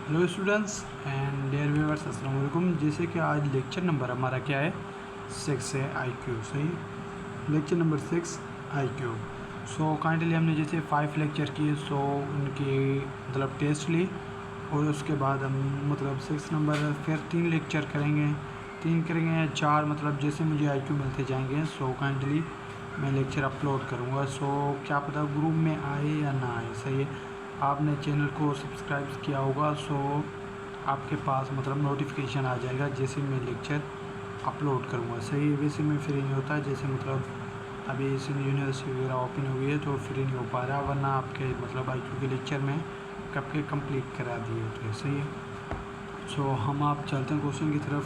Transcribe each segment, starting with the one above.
Hello students and dear viewers, अस्सलाम वालेकुम। जैसे कि आज लेक्चर नंबर हमारा क्या है, 6 है IQ। सही, lecture number 6 IQ। So kindly हमने जैसे 5 लेक्चर किए, सो उनकी मतलब टेस्ट ली और उसके बाद हम मतलब 6 नंबर फिर 3 लेक्चर करेंगे, 3 करेंगे या 4, मतलब जैसे मुझे IQ मिलते जाएंगे। सो काइंडली मैं लेक्चर अपलोड करूँगा। सो क्या पता ग्रुप में आए या ना आए। सही है, आपने चैनल को सब्सक्राइब किया होगा, सो आपके पास मतलब नोटिफिकेशन आ जाएगा जैसे मैं लेक्चर अपलोड करूँगा। सही है, वैसे मैं फ्री नहीं होता, जैसे मतलब अभी इस यूनिवर्सिटी वगैरह ओपन हुई है तो फ्री नहीं हो पा रहा, वरना आपके मतलब IQ के लेक्चर में कब के कंप्लीट करा दिए होते। सही है, सो हम आप चलते हैं क्वेश्चन की तरफ।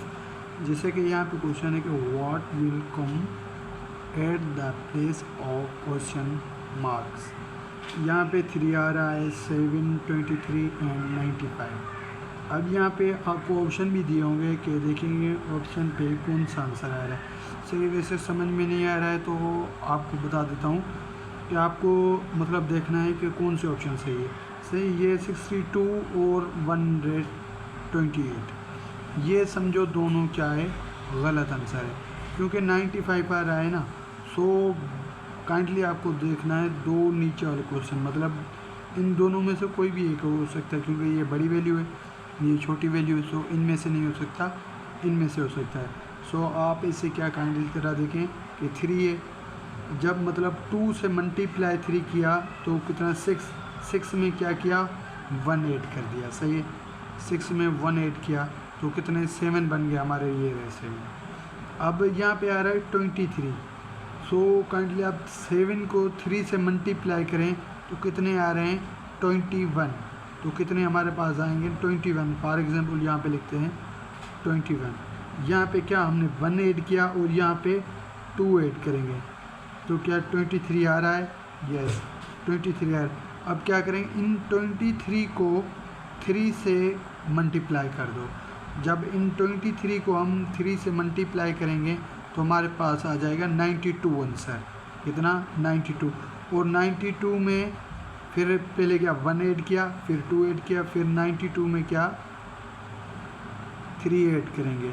जैसे कि यहाँ पे क्वेश्चन है कि what will come at the place of question marks. यहाँ पे 3 आ रहा है, 7, 23 एंड 95। अब यहाँ पे आपको ऑप्शन भी दिए होंगे कि देखेंगे ऑप्शन पे कौन सा आंसर आ रहा है। सही, वैसे समझ में नहीं आ रहा है तो आपको बता देता हूँ कि आपको मतलब देखना है कि कौन से ऑप्शन सही है। सही, ये 62 और 128, ये समझो दोनों क्या है, गलत आंसर है, क्योंकि 95 आ रहा है ना। सो काइंडली आपको देखना है दो नीचे वाले क्वेश्चन, मतलब इन दोनों में से कोई भी एक हो सकता है, क्योंकि ये बड़ी वैल्यू है, ये छोटी वैल्यू है। सो इनमें से नहीं हो सकता, इनमें से हो सकता है। सो आप इसे क्या काइंडली तरह देखें कि 3 है, जब मतलब 2 से मल्टीप्लाई 3 किया तो कितना 6 में क्या किया 1 ऐड कर दिया। सही है, 6 में 1 ऐड किया तो कितने 7 बन गया हमारे ये वैसे में। अब यहाँ पे आ रहा है 23। सो काइंडली आप 7 को 3 से मल्टीप्लाई करें तो कितने आ रहे हैं 21। तो कितने हमारे पास आएंगे 21। फॉर एग्जांपल यहाँ पे लिखते हैं 21। यहाँ पे क्या हमने 1 ऐड किया और यहाँ पे 2 ऐड करेंगे तो क्या 23 आ रहा है। यस, 23 आ रहा है। अब क्या करेंगे, इन 23 को 3 से मल्टीप्लाई कर दो। जब इन 23 को हम 3 से मल्टीप्लाई करेंगे तो हमारे पास आ जाएगा 92 आंसर। कितना 92। और 92 में फिर पहले क्या 1 ऐड किया, फिर 2 ऐड किया, फिर 92 में क्या 3 ऐड करेंगे,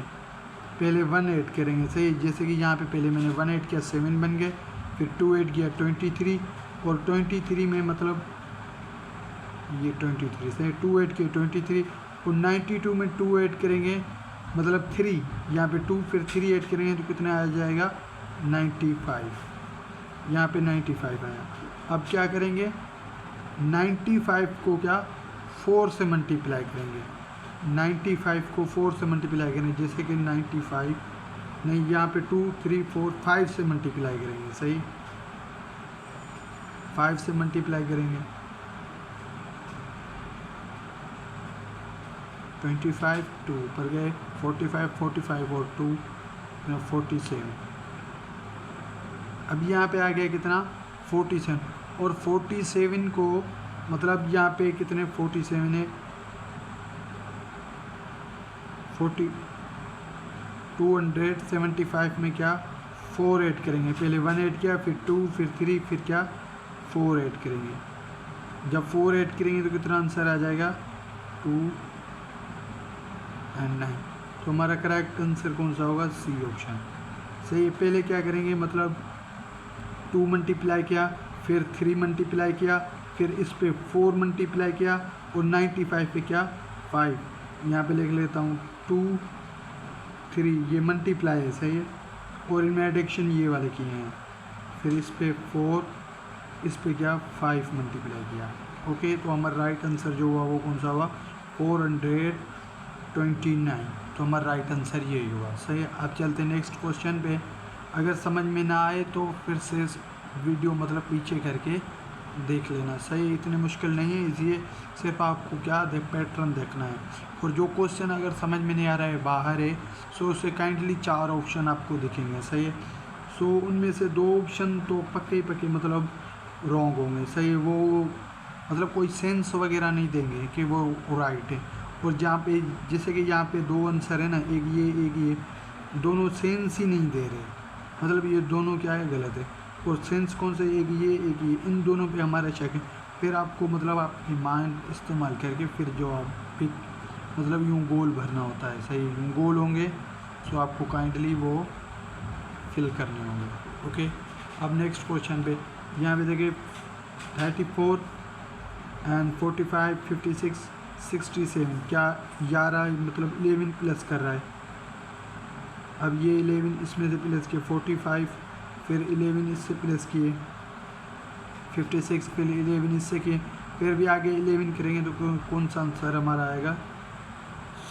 पहले 1 ऐड करेंगे। सही, जैसे कि यहाँ पे पहले मैंने 1 ऐड किया 7 बन गए, फिर 2 ऐड किया 23, और 23 में मतलब ये 23 से 2 ऐड किया 23, और 92 में 2 ऐड करेंगे मतलब 3, यहाँ पे 2 फिर 3 ऐड करेंगे तो कितना आ जाएगा 95। यहाँ पे 95 आया। अब क्या करेंगे 95 को क्या 4 से मल्टीप्लाई करेंगे, 95 को 4 से मल्टीप्लाई करेंगे, जैसे कि 95 नहीं, यहाँ पे 2, 3, 4, 5 से मल्टीप्लाई करेंगे। सही, 5 से मल्टीप्लाई करेंगे 25, 2 पर गए 45, 45 और 2 47। अब यहाँ पे आ गया कितना 47, और 47 को मतलब यहाँ पे कितने 47 है 275 में क्या 4 ऐड करेंगे, पहले 1 ऐड किया, फिर 2, फिर 3, फिर क्या 4 ऐड करेंगे। जब 4 ऐड करेंगे तो कितना आंसर आ जाएगा 2 एंड 9। तो हमारा करेक्ट आंसर कौन सा होगा, सी ऑप्शन। सही, पहले क्या करेंगे मतलब 2 मल्टीप्लाई किया, फिर 3 मल्टीप्लाई किया, फिर इस पे 4 मल्टीप्लाई किया, और 95 पे क्या 5। यहाँ पे लिख लेता हूँ 2, 3, ये मल्टीप्लाई है। सही है, और इनमें एडिक्शन ये वाले किए हैं, फिर इस पे 4, इस पे क्या 5 मल्टीप्लाई किया। ओके, तो हमारा राइट आंसर जो हुआ वो कौन सा हुआ 429। तो हमारा राइट आंसर यही हुआ। सही है, अब चलते हैं नेक्स्ट क्वेश्चन पे। अगर समझ में ना आए तो फिर से वीडियो मतलब पीछे करके देख लेना। सही, इतनी मुश्किल नहीं है, इसलिए सिर्फ आपको क्या पैटर्न देखना है। और जो क्वेश्चन अगर समझ में नहीं आ रहा है, बाहर है, सो उसे काइंडली 4 ऑप्शन आपको दिखेंगे। सही है, सो उनमें से 2 ऑप्शन तो पक्के पक्के मतलब रॉन्ग होंगे। सही, वो मतलब कोई सेंस वगैरह नहीं देंगे कि वो राइट है। और जहाँ पे जैसे कि यहाँ पे 2 आंसर है ना, एक ये, दोनों सेंस ही नहीं दे रहे, मतलब ये दोनों क्या है गलत है। और सेंस कौन से, एक ये, इन दोनों पे हमारा शक है। फिर आपको मतलब आपकी माइंड इस्तेमाल करके फिर जो आप पिक मतलब यूँ गोल भरना होता है, सही, यूँ गोल होंगे, सो आपको काइंडली वो फिल करने होंगे। ओके, अब नेक्स्ट क्वेश्चन पे यहाँ पे देखिए 34 एंड 45 56 67 क्या 11 मतलब 11 प्लस कर रहा है। अब ये 11 इसमें से प्लस किए 45, फिर 11 इससे प्लस किए 56, फिर 11 इससे किए, फिर भी आगे 11 करेंगे तो कौन सा आंसर हमारा आएगा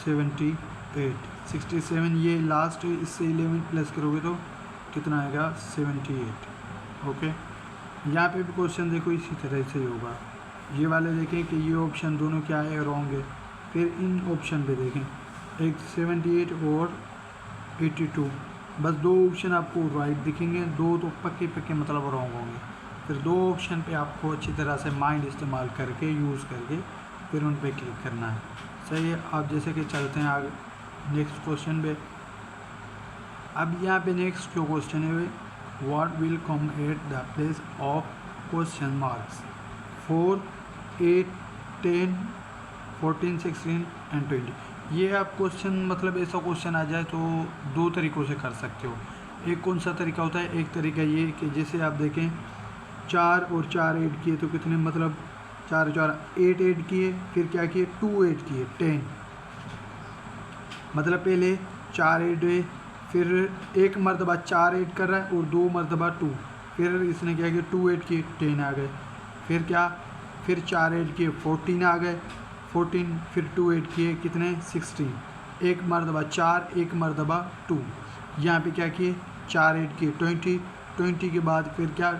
78। 67 ये लास्ट, इससे 11 प्लस करोगे तो कितना आएगा 78। ओके, यहाँ पे भी क्वेश्चन देखो इसी तरह से होगा। ये वाले देखें कि ये ऑप्शन दोनों क्या है, रॉन्ग है। फिर इन ऑप्शन पे देखें, एक 78 और 82, बस दो ऑप्शन आपको राइट दिखेंगे, दो तो पक्के पक्के मतलब रॉन्ग होंगे। फिर दो ऑप्शन पे आपको अच्छी तरह से माइंड इस्तेमाल करके यूज़ करके फिर उन पे क्लिक करना है। सही है, आप जैसे कि चलते हैं आगे नेक्स्ट क्वेश्चन पे। अब यहाँ पे नेक्स्ट जो क्वेश्चन है what will come at the place of question marks 4 8 10 14 16 and 20। ये आप क्वेश्चन मतलब ऐसा क्वेश्चन आ जाए तो दो तरीक़ों से कर सकते हो। एक कौन सा तरीका होता है, एक तरीका ये कि जैसे आप देखें 4 और 4 ऐड किए तो कितने, मतलब 4 और 4 8 ऐड किए, फिर क्या किए 2 ऐड किए 10, मतलब पहले 4 ऐड हुए, फिर एक मरतबा 4 ऐड कर रहा है और 2 मरतबा 2, फिर इसने क्या किया 2 ऐड किए 10 आ गए, फिर क्या, फिर 4 ऐड किए 14 आ गए 14, फिर 2 ऐड किए कितने 16, एक मरतबा 4 एक मरतबा 2, यहाँ पे क्या किए 4 ऐड किए 20 के बाद फिर क्या,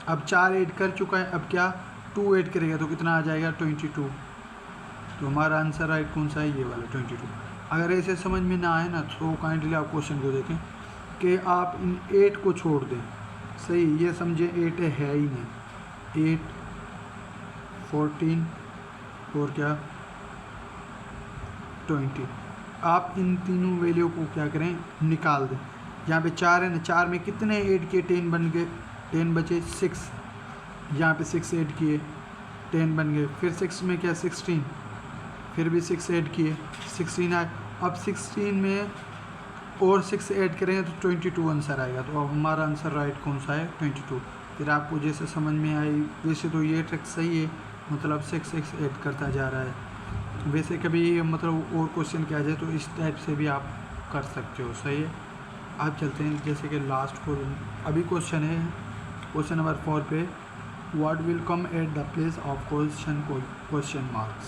अब 4 ऐड कर चुका है, अब क्या 2 ऐड करेगा तो कितना आ जाएगा 22। तो हमारा आंसर राइट कौन सा है, ये वाला 22। अगर ऐसे समझ में ना आए ना तो काइंडली आप क्वेश्चन को देखें कि आप इन 8 को छोड़ दें। सही, ये समझे 8 है ही नहीं, 8 14 और क्या 20, आप इन तीनों वैल्यू को क्या करें निकाल दें। यहाँ पे 4 है ना, 4 में कितने ऐड किए 10 बन गए, 10 बचे 6, यहाँ पे 6 ऐड किए 10 बन गए, फिर 6 में क्या 16, फिर भी 6 ऐड किए 16 आए, अब 16 में और 6 ऐड करेंगे तो 22 आंसर आएगा। तो अब हमारा आंसर राइट कौन सा है 22। फिर आपको जैसे समझ में आई, वैसे तो ये ट्रिक सही है, मतलब 6 ऐड करता जा रहा है। वैसे कभी मतलब और क्वेश्चन किया जाए तो इस टाइप से भी आप कर सकते हो। सही है, आप चलते हैं जैसे कि लास्ट क्वेश्चन, अभी क्वेश्चन है क्वेश्चन नंबर 4 पे what will come at the place of question marks.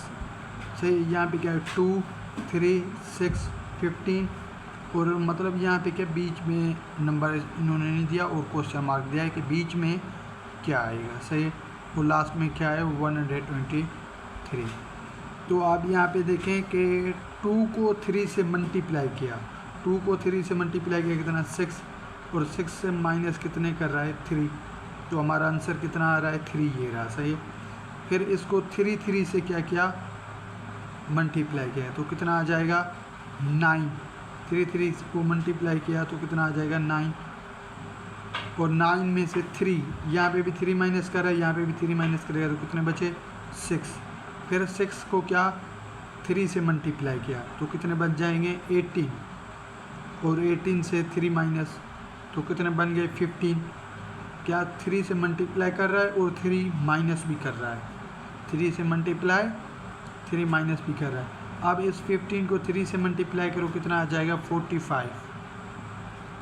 सही, यहाँ पे क्या है 2 3 6 15 और मतलब यहाँ पे क्या बीच में नंबर इन्होंने नहीं दिया और क्वेश्चन मार्क दिया है कि बीच में क्या आएगा। सही, और लास्ट में क्या है 123। तो आप यहाँ पे देखें कि 2 को 3 से मल्टीप्लाई किया, 2 को 3 से मल्टीप्लाई किया कितना 6, और 6 से माइनस कितने कर रहा है 3, तो हमारा आंसर कितना आ रहा है 3 ये रहा। सही है, फिर इसको 3 से क्या किया मल्टीप्लाई किया तो कितना आ जाएगा 9, 3 को मल्टीप्लाई किया तो कितना आ जाएगा 9, और 9 में से 3 यहाँ पे भी 3 माइनस कर रहा है, यहाँ पे भी 3 माइनस करेगा तो कितने बचे 6, फिर 6 को क्या 3 से मल्टीप्लाई किया तो कितने बच जाएंगे 18, और 18 से 3 माइनस तो कितने बन गए 15, क्या 3 से मल्टीप्लाई कर रहा है और 3 माइनस भी कर रहा है, 3 से मल्टीप्लाई 3 माइनस भी कर रहा है। अब इस 15 को 3 से मल्टीप्लाई करो कितना आ जाएगा 45,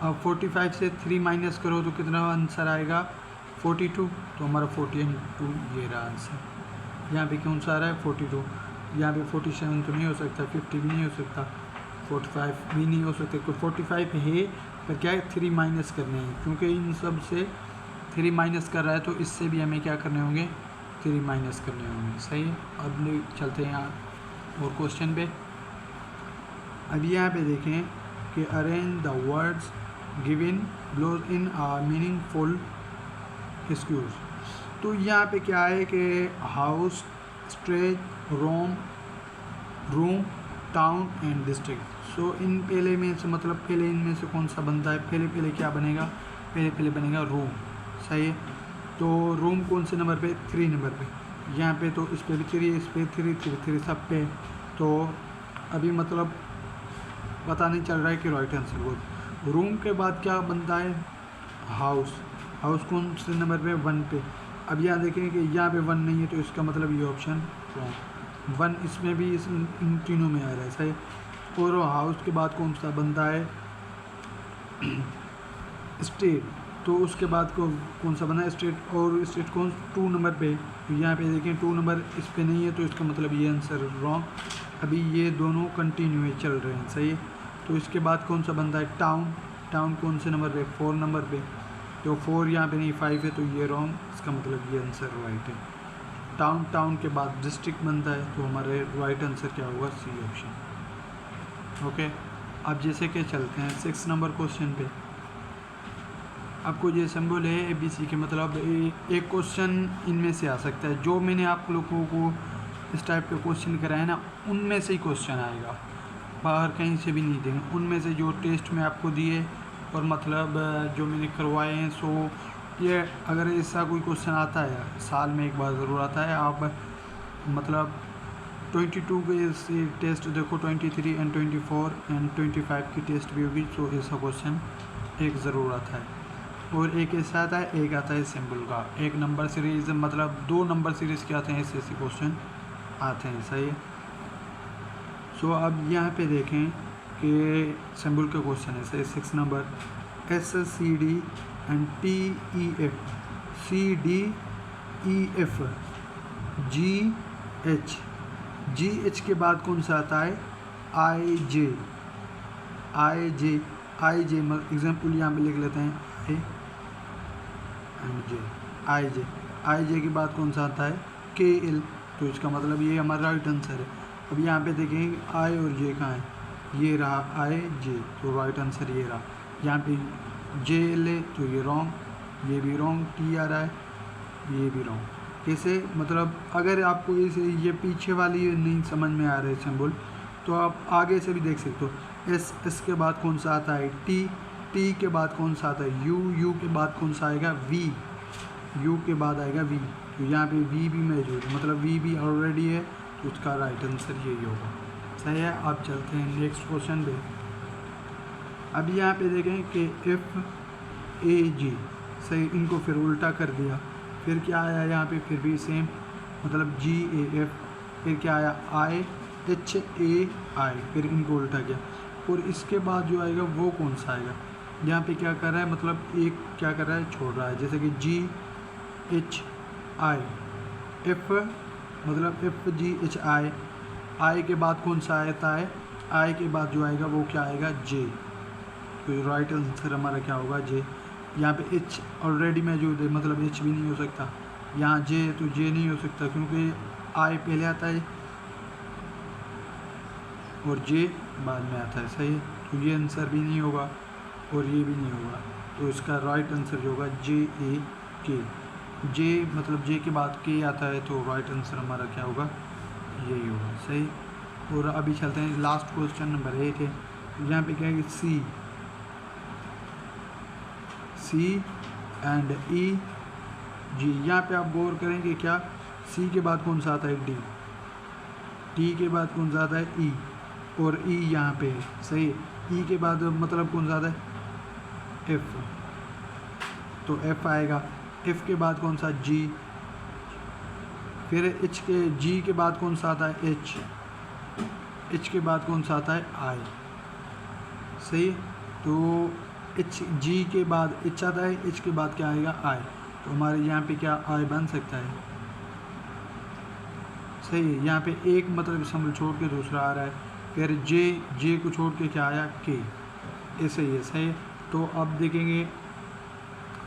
अब 45 से 3 माइनस करो तो कितना आंसर आएगा 42, तो हमारा 42 ये रहा आंसर। यहाँ पे कौन सा आ रहा है 42, यहाँ पे 47 तो नहीं हो सकता, 50 भी नहीं हो सकता, 45 भी नहीं हो सकता, तो 45 है पर क्या है 3 माइनस करने हैं, क्योंकि इन सब से 3 माइनस कर रहा है तो इससे भी हमें क्या करने होंगे 3 माइनस करने होंगे। सही है, अब चलते हैं यहाँ और क्वेश्चन पे। अब यहाँ पे देखें कि arrange the words given below in a meaningful sequence. तो यहाँ पे क्या है कि house, street, room, town and district. So इन पहले में से मतलब पहले इनमें से कौन सा बनता है, पहले क्या बनेगा, पहले बनेगा रूम। सही है, तो रूम कौन से नंबर पे 3 नंबर पे, यहाँ पे तो इस पे भी 3, इस पे 3 सब पे, तो अभी मतलब पता नहीं चल रहा है कि राइट आंसर बोल। रूम के बाद क्या बनता है, हाउस। हाउस कौन से नंबर पे, 1 पे। अब यहाँ देखें कि यहाँ पे 1 नहीं है, तो इसका मतलब ये ऑप्शन रॉन्ग। 1 इसमें भी इन तीनों में आ रहा है, सही। और हाउस के बाद कौन सा बनता है, स्टेट। तो उसके बाद कौन सा बना है, स्टेट। और स्टेट कौन 2 नंबर पे, तो यहाँ पे देखें 2 नंबर इस पे नहीं है, तो इसका मतलब ये आंसर रॉन्ग। अभी ये दोनों कंटिन्यू चल रहे हैं, सही है। तो इसके बाद कौन सा बनता है, टाउन। टाउन कौन से नंबर पे, 4 नंबर पे। तो 4 यहाँ पे नहीं, 5 है, तो ये रॉन्ग। इसका मतलब ये आंसर राइट है। टाउन, टाउन के बाद डिस्ट्रिक्ट बनता है, तो हमारे राइट आंसर क्या होगा, सी ऑप्शन। ओके, अब जैसे कि चलते हैं 6 नंबर क्वेश्चन पे। आपको ये सिंबल है ABC के, मतलब एक क्वेश्चन इनमें से आ सकता है। जो मैंने आप लोगों को इस टाइप के क्वेश्चन कराए ना, उनमें से ही क्वेश्चन आएगा, बाहर कहीं से भी नहीं देंगे। उनमें से जो टेस्ट में आपको दिए और मतलब जो मैंने करवाए हैं, सो ये अगर ऐसा कोई क्वेश्चन आता है, साल में एक बार ज़रूर आता है। आप मतलब 22 के से टेस्ट देखो, 23 एंड 24 एंड 25 की टेस्ट भी होगी, सो ऐसा क्वेश्चन एक ज़रूर आता है। और एक ऐसा आता है, एक आता है सिंबल का, एक नंबर सीरीज़, मतलब 2 नंबर सीरीज़ के आते हैं, ऐसे क्वेश्चन आते हैं, सही है। सो अब यहाँ पे देखें कि सिंबल के क्वेश्चन है, सही। 6 number, SCD and TEF, CDEF, GH के बाद कौन सा आता है, IJ। एग्जाम्पल यहाँ पे लिख लेते हैं, IJ के बाद कौन सा आता है, KL। तो इसका मतलब ये हमारा राइट आंसर है। अब यहाँ पे देखेंगे I और J कहाँ है, ये रहा IJ, तो राइट आंसर ये रहा। यहाँ पे JL है, तो ये रॉन्ग, ये भी रॉन्ग। T आ रहा है, ये भी रॉन्ग। कैसे, मतलब अगर आपको ये पीछे वाली नहीं समझ में आ रहा है सिंबल, तो आप आगे से भी देख सकते हो। S के बाद कौन सा आता है, T के बाद कौन सा आता है, U के बाद कौन सा आएगा, U के बाद आएगा V। तो यहाँ पे V भी मौजूद है, मतलब V भी ऑलरेडी है, तो उसका राइट आंसर यही होगा, सही है। आप चलते हैं नेक्स्ट क्वेश्चन पे। अब यहाँ पे देखें कि FAG, सही, इनको फिर उल्टा कर दिया। फिर क्या आया यहाँ पे, फिर भी सेम, मतलब GAF। फिर क्या आया, IHAI, फिर इनको उल्टा किया। और इसके बाद जो आएगा वो कौन सा आएगा, यहाँ पे क्या कर रहा है, मतलब एक क्या कर रहा है, छोड़ रहा है। जैसे कि GHI, F, मतलब FGHI, I के बाद कौन सा आता है, I के बाद जो आएगा वो क्या आएगा, J। तो राइट आंसर हमारा क्या होगा, J। यहाँ पे H ऑलरेडी मौजूद है, मतलब H भी नहीं हो सकता। यहाँ J है, तो J नहीं हो सकता, क्योंकि I पहले आता है और J बाद में आता है, सही है। तो ये आंसर भी नहीं होगा और ये भी नहीं होगा। तो इसका राइट आंसर जो होगा JAK। J मतलब J के बाद K आता है, तो राइट आंसर हमारा क्या होगा, यही होगा, सही। और अभी चलते हैं लास्ट क्वेश्चन नंबर 8 है। यहाँ पे क्या है, C एंड EG। यहाँ पे आप गौर करेंगे, क्या C के बाद कौन सा आता है, D। T के बाद कौन सा आता है, E। और E यहाँ पे है, सही। E के बाद मतलब कौन सा आता है, F। तो F आएगा। F के बाद कौन सा, G। फिर G के बाद कौन सा आता है, H के बाद कौन सा आता है, I, सही। तो G के बाद H आता है, H के बाद क्या आएगा, I। तो हमारे यहाँ पे क्या I बन सकता है, सही है। यहाँ पे एक मतलब सिंबल छोड़ के दूसरा आ रहा है। फिर J को छोड़ के क्या आया, K, ऐसे ही है, सही है। तो अब देखेंगे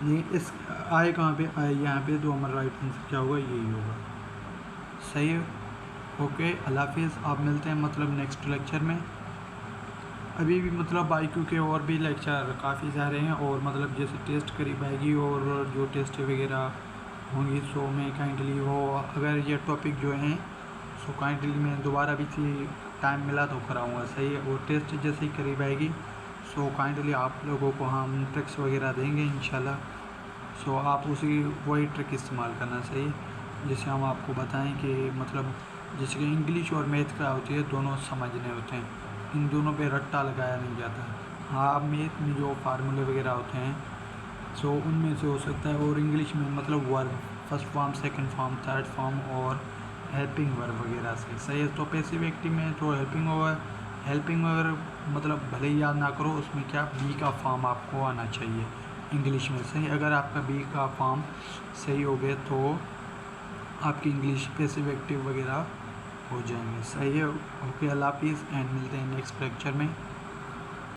ये इस I कहाँ पे, I यहाँ पे, तो हमारा राइट आंसर क्या होगा, यही होगा, सही है। ओके, अल्लाह हाफिज़। आप मिलते हैं मतलब नेक्स्ट लेक्चर में। अभी भी मतलब IQ के और भी लेक्चर काफ़ी सारे हैं, और मतलब जैसे टेस्ट करीब आएगी और जो टेस्ट वगैरह होंगी, सो मैं काइंडली वो अगर ये टॉपिक जो हैं, सो काइंडली मैं दोबारा भी टाइम मिला तो कराऊँगा, सही है। और टेस्ट जैसे ही करीब आएगी, सो काइंडली आप लोगों को हम ट्रिक्स वगैरह देंगे इंशाल्लाह। सो आप उसी वही ट्रिक इस्तेमाल करना, सही है, जिससे हम आपको बताएं कि मतलब जैसे कि इंग्लिश और मैथ का होती है, दोनों समझने होते हैं, इन दोनों पे रट्टा लगाया नहीं जाता। हाँ, मैथ में जो फार्मूले वगैरह होते हैं सो उनमें से हो सकता है, और इंग्लिश में मतलब verb first form, second form, third form और हेल्पिंग वर्ब वगैरह से सही है। तो पैसिव एक्टिव में तो हेल्पिंग वर्ब मतलब भले ही याद ना करो, उसमें क्या बी का फॉर्म आपको आना चाहिए इंग्लिश में सही। अगर आपका बी का फॉर्म सही हो गया तो आपकी इंग्लिश पैसिव एक्टिव वगैरह हो जाएंगे सही है। ओके, अल्लाह हाफिज़ एंड मिलते हैं नेक्स्ट लेक्चर में।